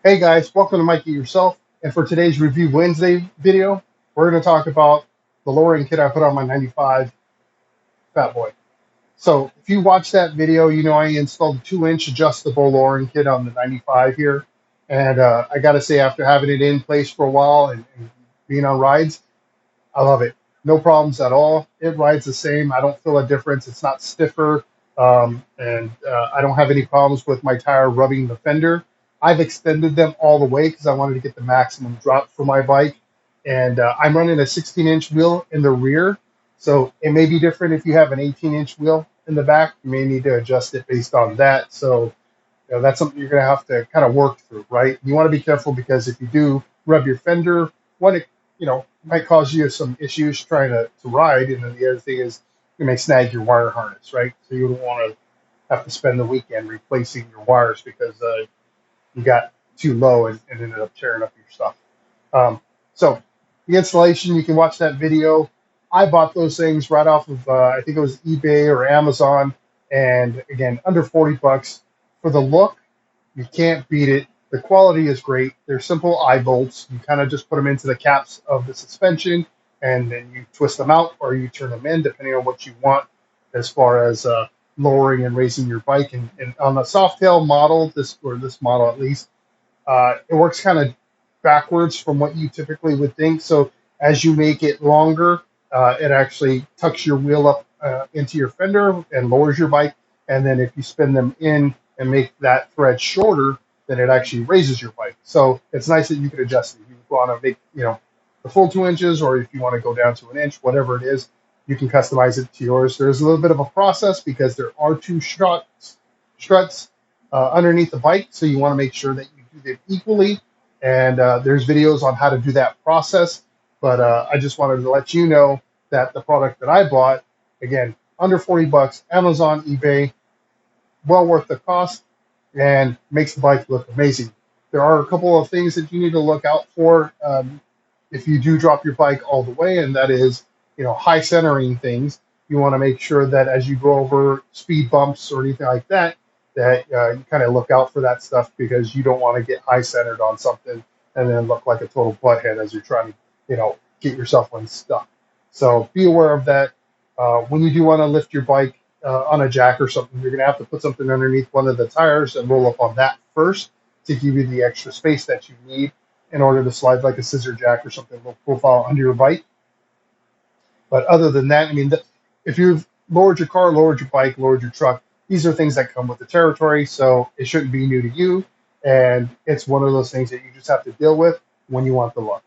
Hey guys, welcome to Mikey Yourself. And for today's Review Wednesday video, we're going to talk about the lowering kit I put on my 95 Fatboy. So if you watch that video, you know I installed a 2-inch adjustable lowering kit on the 95 here. And I got to say, after having it in place for a while and being on rides, I love it. No problems at all. It rides the same. I don't feel a difference. It's not stiffer. And I don't have any problems with my tire rubbing the fender. I've extended them all the way because I wanted to get the maximum drop for my bike. And I'm running a 16-inch wheel in the rear. So it may be different if you have an 18-inch wheel in the back. You may need to adjust it based on that. So that's something you're going to have to kind of work through, right? You want to be careful because if you do rub your fender, one, it might cause you some issues trying to ride, and then the other thing is you may snag your wire harness, right? So you don't want to have to spend the weekend replacing your wires because you got too low and ended up tearing up your stuff. So the installation, you can watch that video. I bought those things right off of I think it was eBay or Amazon, and again under 40 bucks for the look. You can't beat it. The quality is great. They're simple eye bolts. You kind of just put them into the caps of the suspension, and then you twist them out or you turn them in, depending on what you want as far as lowering and raising your bike. And on the Softail model, this model at least, it works kind of backwards from what you typically would think. So as you make it longer, it actually tucks your wheel up into your fender and lowers your bike. And then if you spin them in and make that thread shorter, then it actually raises your bike. So it's nice that you can adjust it. You want to make the full 2 inches, or if you want to go down to an inch, whatever it is, you can customize it to yours. There's a little bit of a process because there are two struts underneath the bike, so you want to make sure that you do them equally. And there's videos on how to do that process. But I just wanted to let you know that the product that I bought, again, under 40 bucks, Amazon, eBay, well worth the cost, and makes the bike look amazing. There are a couple of things that you need to look out for if you do drop your bike all the way, and that is, high centering things. You want to make sure that as you go over speed bumps or anything like that, that you kind of look out for that stuff because you don't want to get high centered on something and then look like a total butthead as you're trying to, get yourself unstuck. So be aware of that. When you do want to lift your bike on a jack or something, you're going to have to put something underneath one of the tires and roll up on that first to give you the extra space that you need in order to slide like a scissor jack or something low profile under your bike. But other than that, I mean, if you've lowered your car, lowered your bike, lowered your truck, these are things that come with the territory, so it shouldn't be new to you. And it's one of those things that you just have to deal with when you want the look.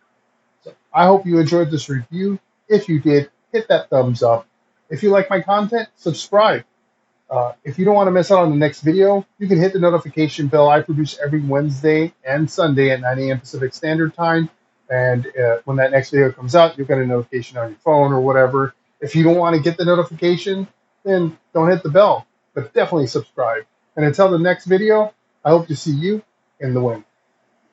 So I hope you enjoyed this review. If you did, hit that thumbs up. If you like my content, subscribe. If you don't want to miss out on the next video, you can hit the notification bell. I produce every Wednesday and Sunday at 9 a.m. Pacific Standard Time. And when that next video comes out, you'll get a notification on your phone or whatever. If you don't want to get the notification, then don't hit the bell, but definitely subscribe. And until the next video, I hope to see you in the wind.